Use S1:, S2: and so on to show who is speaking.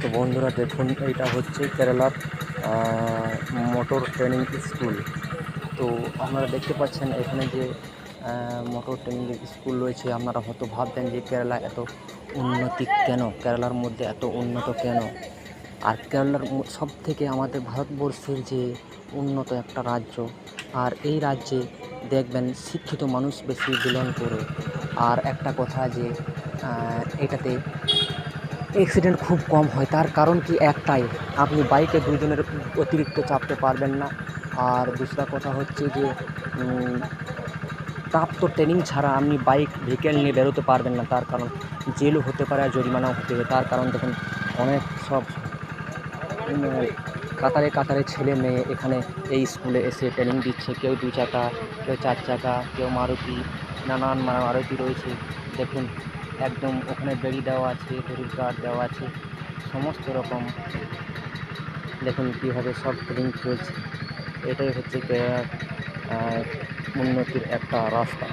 S1: তো বন্ধুরা দেখুন, এইটা হচ্ছে কেরালার মোটর ট্রেনিং স্কুল। তো আপনারা দেখতে পাচ্ছেন এখানে যে মোটর ট্রেনিং স্কুল রয়েছে। আপনারা হয়তো ভাববেন যে কেরালা এত উন্নতি কেন, কেরালার মধ্যে এত উন্নত কেন। আর কেরালার সব থেকে আমাদের ভারতবর্ষের যে উন্নত একটা রাজ্য, আর এই রাজ্যে দেখবেন শিক্ষিত মানুষ বেশি বিলং করে। আর একটা কথা যে এটাতে অ্যাক্সিডেন্ট খুব কম হয়। তার কারণ কি একটাই, আপনি বাইকে দুজনের অতিরিক্ত চাপতে পারবেন না। আর দুসরা কথা হচ্ছে যে প্রাপ্ত ট্রেনিং ছাড়া আপনি বাইক ভেহিক্যাল নিয়ে বেরোতে পারবেন না। তার কারণ জেলও হতে পারে আর জরিমানাও হতে পারে। তার কারণ দেখুন, অনেক সব উম, কাতারে কাতারে ছেলে মেয়ে এখানে এই স্কুলে এসে ট্রেনিং দিচ্ছে। কেউ 2 চাকা, কেউ 4 চাকা, কেউ মারুতি, নানান মারুতি রয়েছে। দেখুন, একদম ওখানে বেড়ি দেওয়া আছে, দড়ির গার্ড দেওয়া আছে, সমস্ত রকম। দেখুন কীভাবে সব ট্রেনিং চলছে। এটাই হচ্ছে উন্নতির একটা রাস্তা।